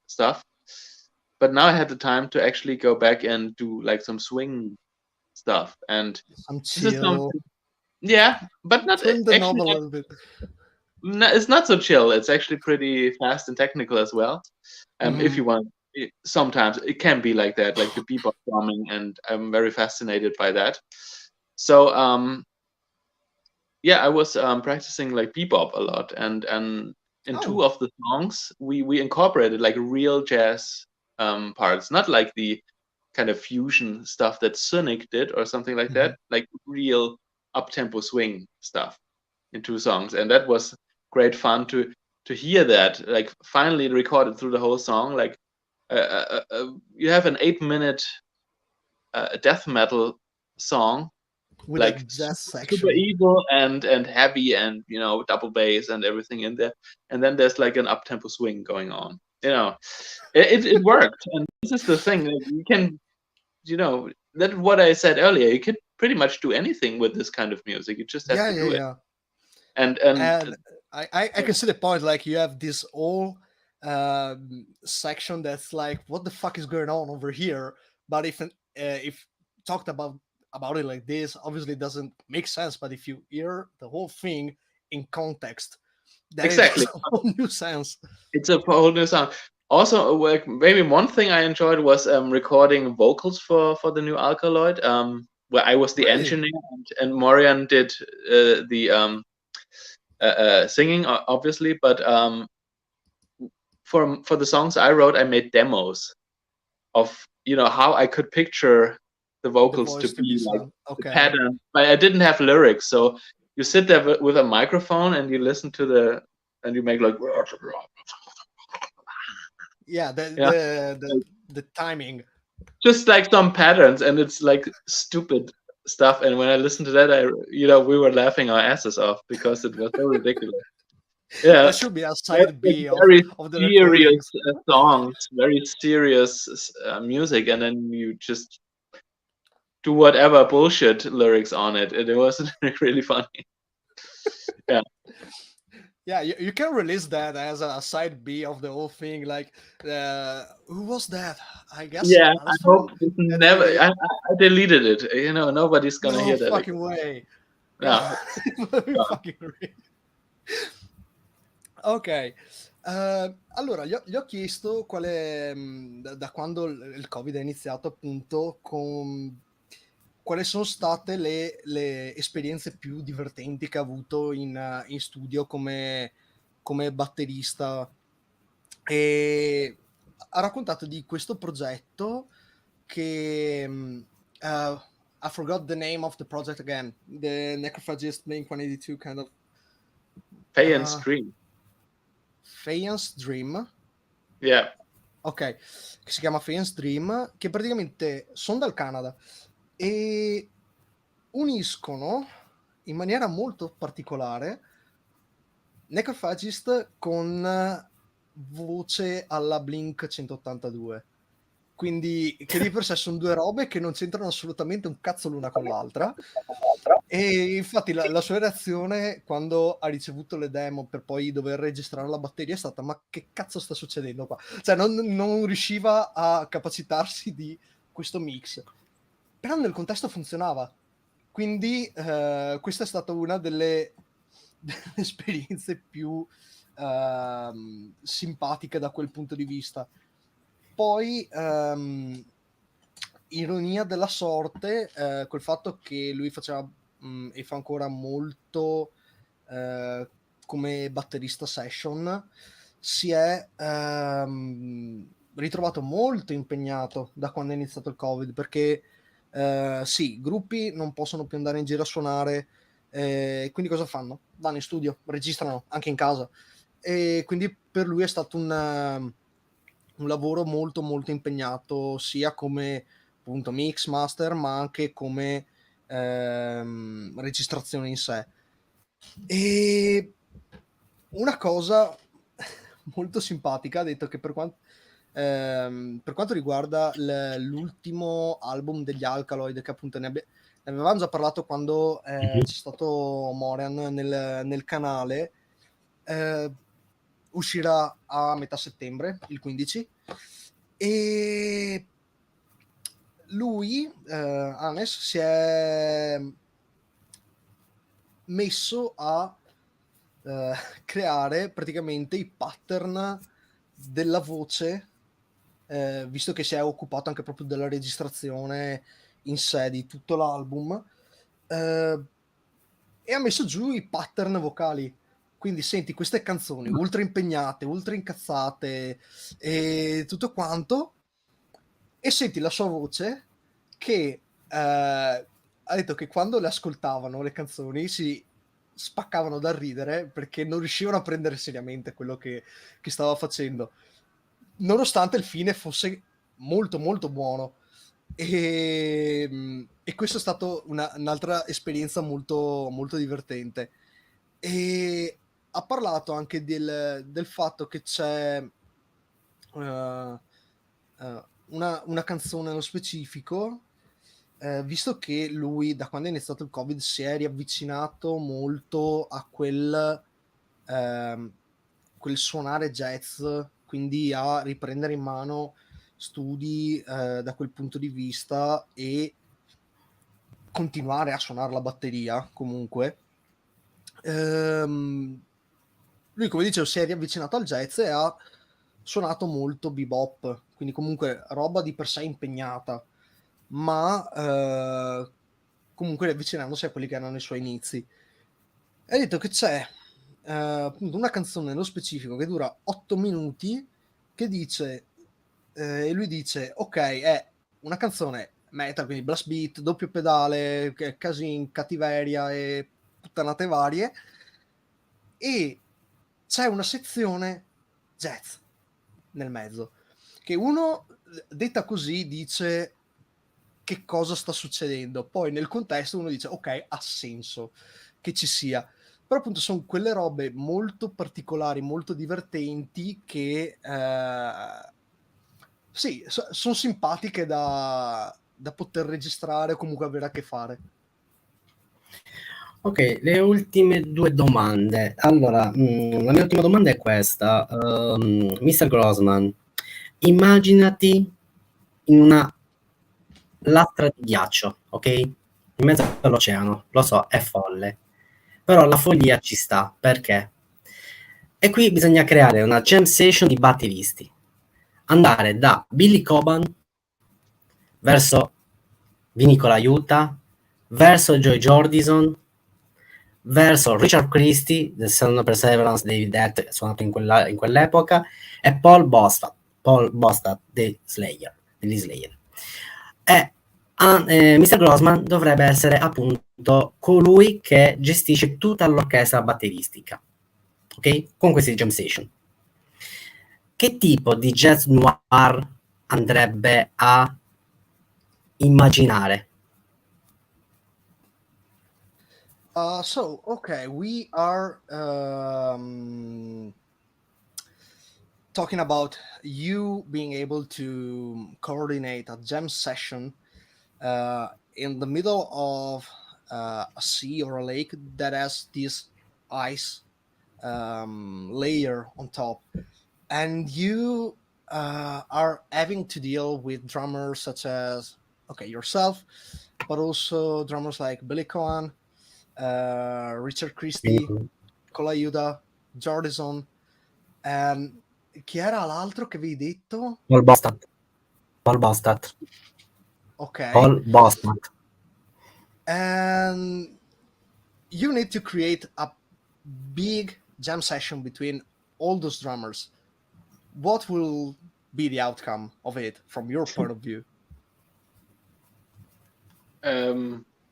stuff. But now I had the time to actually go back and do like some swing stuff, and some chill. But not turn the knob a little bit. No, it's not so chill. It's actually pretty fast and technical as well. If you want, sometimes it can be like that, like the bebop drumming, and I'm very fascinated by that. So I was practicing like bebop a lot, and in two of the songs we incorporated like real jazz parts, not like the kind of fusion stuff that Sonic did or something like that, like real up-tempo swing stuff in two songs. And that was great fun to hear that, like, finally recorded through the whole song. Like you have an 8-minute death metal song with like a jazz super section. evil and heavy, and you know, double bass and everything in there, and then there's like an up-tempo swing going on. You know, it worked, and this is the thing. Like, you can, you know, that's what I said earlier. You can pretty much do anything with this kind of music. You just have to do it. And I can see the point. Like, you have this whole section that's like, what the fuck is going on over here? But if talked about it like this, obviously it doesn't make sense. But if you hear the whole thing in context, then exactly, it makes a whole new sense. it's a whole new sound. Also, like, maybe one thing I enjoyed was recording vocals for the new Alkaloid, where I was the Really? engineer, and Morian did the singing, obviously. But for the songs I wrote, I made demos of, you know, how I could picture the vocals to be like, the pattern. But I didn't have lyrics, so you sit there with a microphone and you listen to and you make like, the timing, just like some patterns, and it's like stupid stuff. And when I listened to that, we were laughing our asses off because it was so ridiculous. Yeah, that should be a side B of the serious songs, very serious music, and then you just do whatever bullshit lyrics on it. It wasn't really funny. Yeah, you can release that as a side B of the whole thing. Like, who was that? I guess. Yeah, I hope it's never. I deleted it. You know, nobody's gonna hear that. No fucking way. No. Fucking way. Ok, allora gli ho chiesto quale, da quando il Covid è iniziato, appunto, quali sono state le esperienze più divertenti che ha avuto in studio come batterista, e ha raccontato di questo progetto che I forgot the name of the project again, the Necrophagist Blink-182 kind of Faience Dream. Faience Dream, yeah, ok, che si chiama Faience Dream, che praticamente sono dal Canada e uniscono in maniera molto particolare Necrophagist con voce alla Blink 182, quindi che di per sé sono due robe che non c'entrano assolutamente un cazzo l'una con l'altra. E infatti la sua reazione quando ha ricevuto le demo per poi dover registrare la batteria è stata: ma che cazzo sta succedendo qua? Cioè non riusciva a capacitarsi di questo mix, però nel contesto funzionava, quindi questa è stata una delle esperienze più simpatiche da quel punto di vista. Poi ironia della sorte, col fatto che lui faceva e fa ancora molto come batterista session, si è ritrovato molto impegnato da quando è iniziato il Covid, perché sì, gruppi non possono più andare in giro a suonare, quindi cosa fanno? Vanno in studio, registrano anche in casa, e quindi per lui è stato un lavoro molto molto impegnato, sia come appunto mix master, ma anche come registrazione in sé. E una cosa molto simpatica ha detto che per quanto riguarda l'ultimo album degli Alkaloid, che appunto ne avevamo già parlato quando c'è stato Morian nel canale, uscirà a metà settembre, il 15, e lui, Hannes, si è messo a creare praticamente i pattern della voce, visto che si è occupato anche proprio della registrazione in sé di tutto l'album, e ha messo giù i pattern vocali. Quindi senti queste canzoni ultra impegnate, ultra incazzate e tutto quanto, e senti la sua voce che ha detto che quando le ascoltavano le canzoni si spaccavano dal ridere perché non riuscivano a prendere seriamente quello che stava facendo, nonostante il fine fosse molto molto buono. E questa è stata un'altra esperienza molto, molto divertente. E ha parlato anche del fatto che c'è una canzone nello specifico, visto che lui da quando è iniziato il Covid si è riavvicinato molto a quel suonare jazz, quindi a riprendere in mano studi da quel punto di vista e continuare a suonare la batteria comunque. Lui, come dicevo, si è riavvicinato al jazz e ha suonato molto bebop, quindi comunque roba di per sé impegnata, ma comunque riavvicinandosi a quelli che erano i suoi inizi. E ha detto che c'è appunto una canzone nello specifico che dura 8 minuti, che dice, e lui dice, ok, è una canzone metal, quindi blast beat, doppio pedale, casin, cattiveria e puttanate varie, e c'è una sezione jazz nel mezzo, che uno, detta così, dice che cosa sta succedendo, poi nel contesto uno dice ok, ha senso che ci sia, però appunto sono quelle robe molto particolari, molto divertenti, che sì, sono simpatiche da poter registrare o comunque avere a che fare. Ok, le ultime due domande. Allora, la mia ultima domanda è questa. Mr. Grossmann, immaginati in una lastra di ghiaccio, ok? In mezzo all'oceano. Lo so, è folle. Però la follia ci sta. Perché? E qui bisogna creare una jam session di batteristi. Andare da Billy Coban verso Vinicola Aiuta, verso Joy Jordison, verso Richard Christie del Son of Perseverance, David Ett, suonato in quell'epoca, e Paul Bostad degli Slayer. E Mr. Grossmann dovrebbe essere appunto colui che gestisce tutta l'orchestra batteristica, ok? Con questi jam session. Che tipo di jazz noir andrebbe a immaginare? So, okay, we are talking about you being able to coordinate a jam session in the middle of a sea or a lake that has this ice layer on top, and you are having to deal with drummers such as yourself, but also drummers like Billy Cohen, Richard Christie, Colaiuta, Jordison, chi era l'altro che avevi detto? Paul Bostad. Ok. Paul Bostad. And you need to create a big jam session between all those drummers. What will be the outcome of it from your point of view?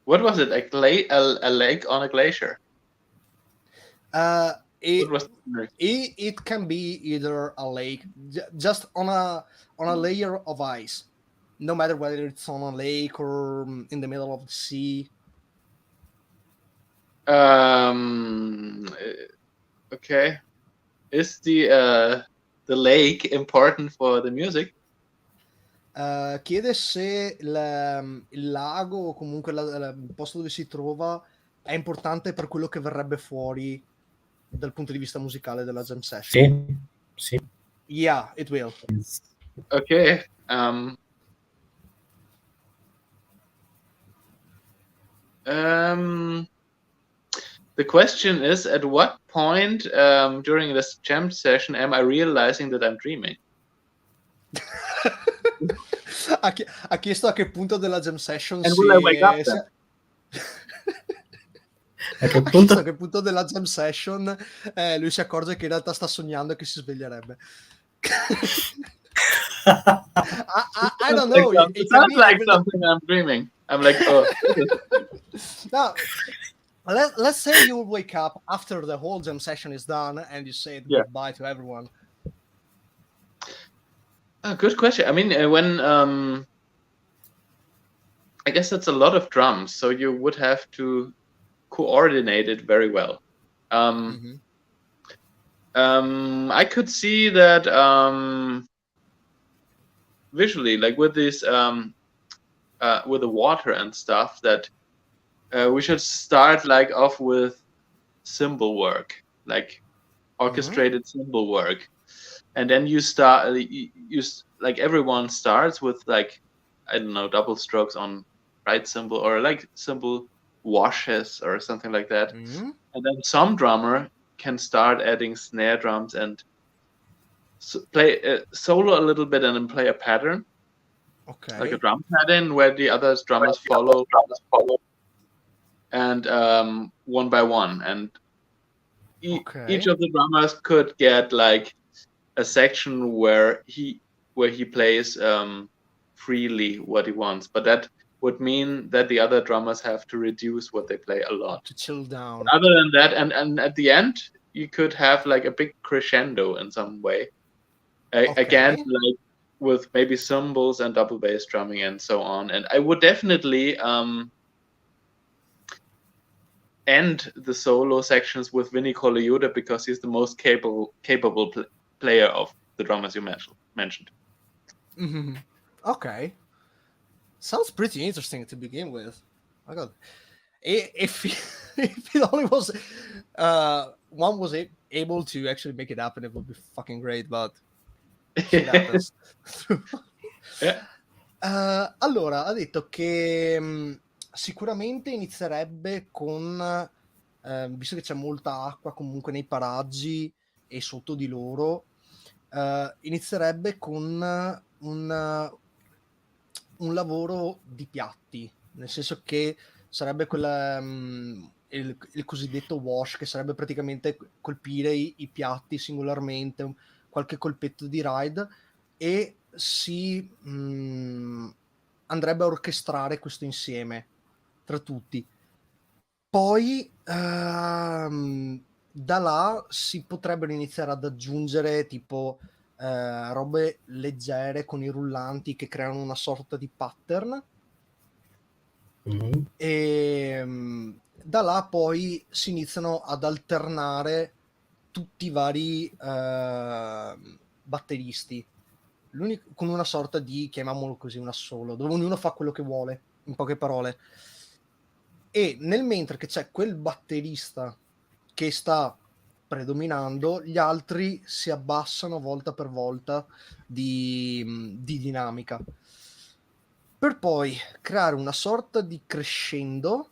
What was it? A lake on a glacier? It can be either a lake, just on a layer of ice, no matter whether it's on a lake or in the middle of the sea. Okay. Is the lake important for the music? Chiede se il lago o comunque il posto dove si trova è importante per quello che verrebbe fuori dal punto di vista musicale della jam session. Sì. Yeah, it will. Okay. The question is, at what point during this jam session am I realizing that I'm dreaming? Ha chiesto a che punto della jam session And will I wake up then? A che punto della jam session lui si accorge che in realtà sta sognando e che si sveglierebbe. I don't know. It sounds like something I'm dreaming. I'm like, oh. No, let's say you wake up after the whole jam session is done and you say goodbye to everyone. Good question. I mean, when I guess that's a lot of drums, so you would have to coordinate it very well. I could see that visually, like with this, with the water and stuff, that we should start like off with cymbal work, like orchestrated cymbal work, and then you start, like everyone starts with like, I don't know, double strokes on right cymbal or like cymbal washes or something like that, and then some drummer can start adding snare drums and play solo a little bit and then play a pattern, like a drum pattern where the other drummers follow, and one by one, and each of the drummers could get like a section where he plays freely what he wants, but that would mean that the other drummers have to reduce what they play a lot to chill down. But other than that, and at the end you could have like a big crescendo in some way, again, like with maybe cymbals and double bass drumming and so on. And I would definitely end the solo sections with Vinny Colaiuta, because he's the most capable player of the drummers you mentioned. Okay, sounds pretty interesting to begin with. I got if it only was one was able to actually make it happen, it would be fucking great, but shit happens. Allora, ha detto che sicuramente inizierebbe con, visto che c'è molta acqua comunque nei paraggi e sotto di loro, inizierebbe con un lavoro di piatti, nel senso che sarebbe il cosiddetto wash, che sarebbe praticamente colpire i piatti singolarmente, qualche colpetto di ride, e si andrebbe a orchestrare questo insieme tra tutti. Poi da là si potrebbero iniziare ad aggiungere tipo robe leggere con i rullanti che creano una sorta di pattern, e da là poi si iniziano ad alternare tutti i vari batteristi, con una sorta di, chiamiamolo così, un assolo, dove ognuno fa quello che vuole, in poche parole. E nel mentre che c'è quel batterista che sta predominando, gli altri si abbassano volta per volta di dinamica, per poi creare una sorta di crescendo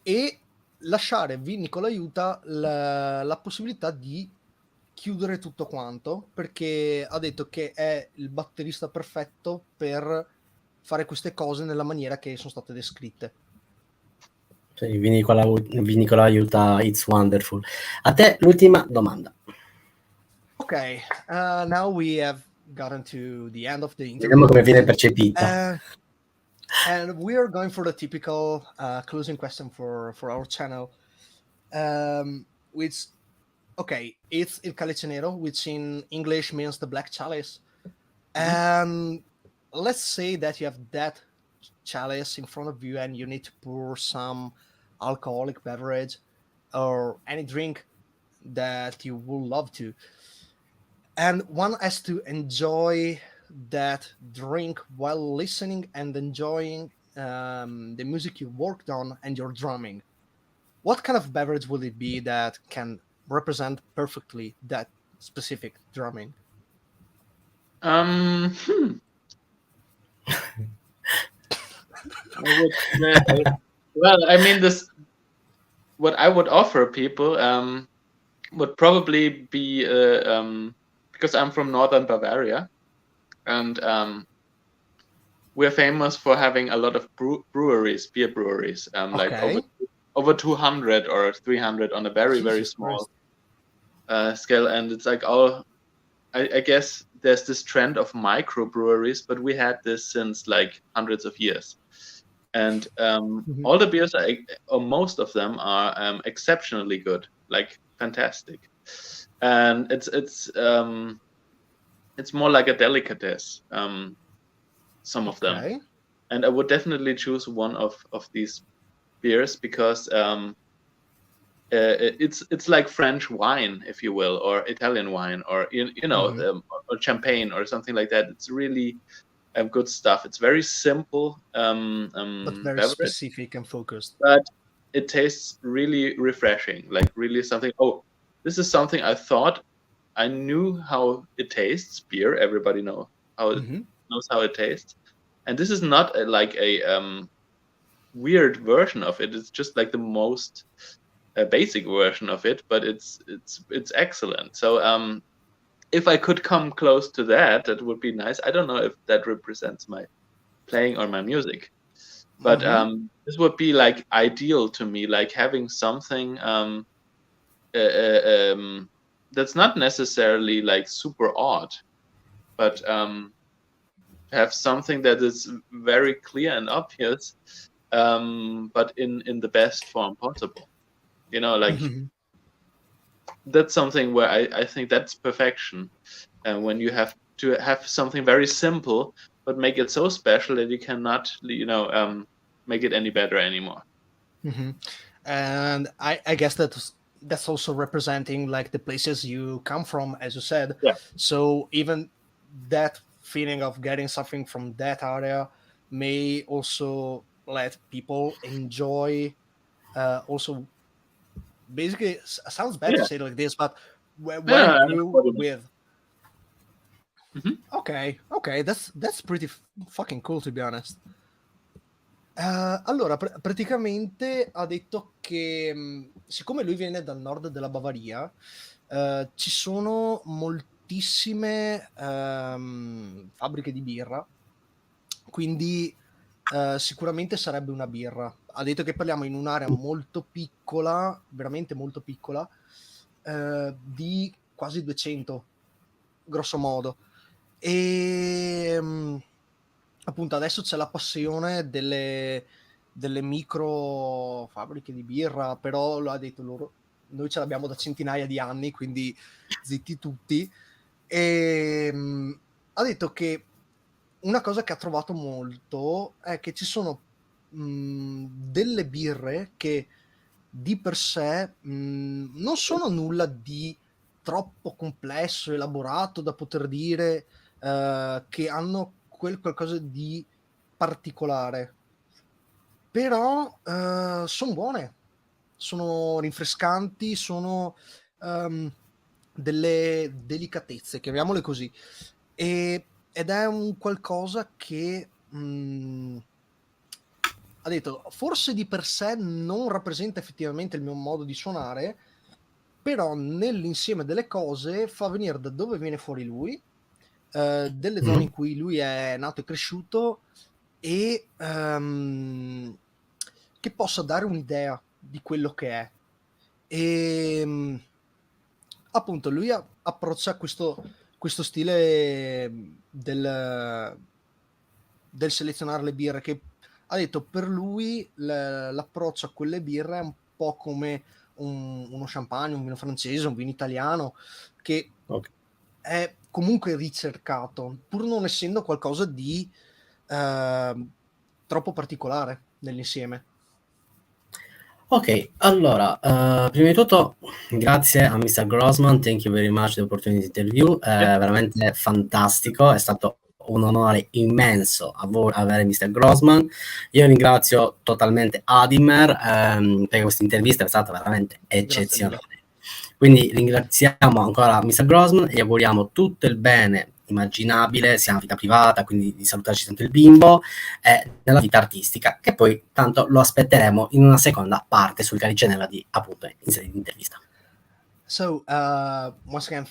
e lasciare Vinny Colaiuta la possibilità di chiudere tutto quanto, perché ha detto che è il batterista perfetto per fare queste cose nella maniera che sono state descritte. Sì, Vinny Colaiuta, it's wonderful. A te l'ultima domanda. Ok, now we have gotten to the end of the interview. Vediamo come viene percepita. And we are going for the typical closing question for our channel, which, okay, it's Il Calice Nero, which in English means the black chalice. And let's say that you have that chalice in front of you and you need to pour some alcoholic beverage or any drink that you would love to. And one has to enjoy that drink while listening and enjoying the music you worked on and your drumming. What kind of beverage would it be that can represent perfectly that specific drumming? Well, I mean, what I would offer people would probably be because I'm from northern Bavaria, and we're famous for having a lot of breweries, beer breweries, like over 200 or 300 on a very, very small scale. And it's like I guess there's this trend of microbreweries, but we had this since like hundreds of years. And all the beers, or most of them, are exceptionally good, like fantastic. And it's more like a delicatessen, some of them. and I would definitely choose one of these beers because it's like French wine, if you will, or Italian wine, or or champagne or something like that. It's really good stuff. It's very simple, but very beverage, specific and focused. but it tastes really refreshing. Like really something. Oh, this is something I thought I knew how it tastes. Beer, everybody knows how it tastes, and this is not like a weird version of it. It's just like the most basic version of it, but it's excellent. So if I could come close to that, that would be nice. I don't know if that represents my playing or my music, but this would be like ideal to me, like having something that's not necessarily like super odd, but have something that is very clear and obvious, but in the best form possible. Like that's something where I think that's perfection. And when you have to have something very simple, but make it so special that you cannot, make it any better anymore. And I guess that's also representing like the places you come from, as you said. Yeah. So even that feeling of getting something from that area may also let people enjoy also basically sounds bad to say it like this, but where you grew with. Ok, that's pretty fucking cool, to be honest. Allora, praticamente ha detto che siccome lui viene dal nord della Bavaria, ci sono moltissime fabbriche di birra, quindi sicuramente sarebbe una birra. Ha detto che parliamo in un'area molto piccola, veramente molto piccola, di quasi 200, grosso modo. E appunto adesso c'è la passione delle micro fabbriche di birra, però lo ha detto loro, noi ce l'abbiamo da centinaia di anni, quindi zitti tutti. E ha detto che una cosa che ha trovato molto è che ci sono delle birre che di per sé non sono nulla di troppo complesso, elaborato da poter dire che hanno qualcosa di particolare, però sono buone, sono rinfrescanti, sono delle delicatezze, chiamiamole così, ed è un qualcosa che ha detto forse di per sé non rappresenta effettivamente il mio modo di suonare, però nell'insieme delle cose fa venire da dove viene fuori lui, delle zone in cui lui è nato e cresciuto, e che possa dare un'idea di quello che è. E appunto lui approccia questo stile del selezionare le birre, che ha detto per lui l'approccio a quelle birre è un po' come uno champagne, un vino francese, un vino italiano, che è comunque ricercato, pur non essendo qualcosa di troppo particolare nell'insieme. Ok, allora, prima di tutto grazie a Mr. Grossmann, thank you very much the opportunity interview, veramente fantastico, è stato un onore immenso avere Mr. Grossmann. Io ringrazio totalmente Adimer perché questa intervista è stata veramente eccezionale. Quindi ringraziamo ancora Mr. Grossmann e gli auguriamo tutto il bene immaginabile, sia nella vita privata, quindi di salutarci tanto il bimbo, e nella vita artistica, che poi tanto lo aspetteremo in una seconda parte sul Calicenero di appunto inserire l'intervista. So, once again,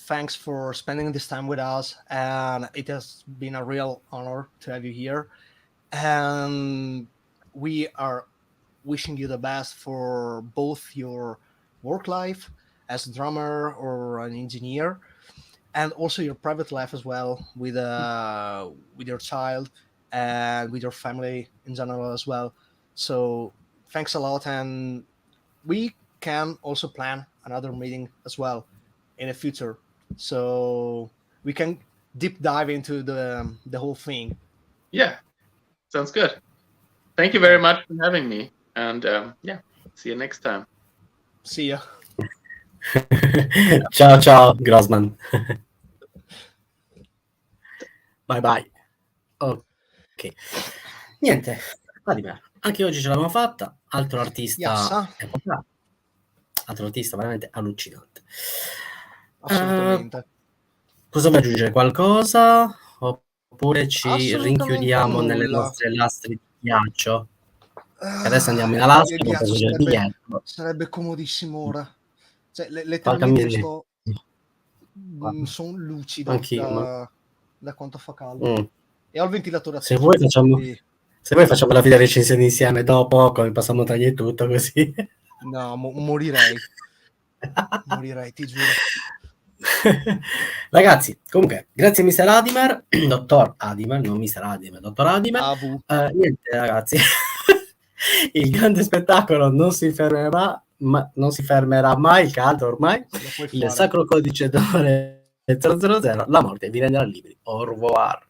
thanks for spending this time with us, and it has been a real honor to have you here. And we are wishing you the best for both your work life as a drummer or an engineer, and also your private life as well, with your child and with your family in general as well. So, thanks a lot, and we can also plan another meeting as well in the future, so we can deep dive into the whole thing. Yeah, Sounds good. Thank you very much for having me. And yeah, see you next time. See ya. Ciao Grossmann. Bye bye. Ok. Niente, anche oggi ce l'abbiamo fatta. Altro artista altro artista veramente allucinante. Assolutamente. Cosa vuoi aggiungere? Qualcosa? Oppure ci rinchiudiamo nelle nulla. nostre lastre di ghiaccio? Adesso andiamo in Alaska, Il ghiaccio sarebbe comodissimo ora. Cioè, letteralmente sono lucido da quanto fa caldo. E ho il ventilatore acceso. Se vuoi facciamo la video recensione insieme dopo, con il passamontagna e tutto, così. No, morirei. Morirei, ti giuro. Ragazzi, comunque, grazie Mr. Adimer, dottor Adimer, non Mr. Adimer, dottor Adimer. Niente ragazzi, il grande spettacolo non si fermerà mai, il caldo ormai, il sacro codice d'ore 000, la morte vi renderà liberi. Au revoir.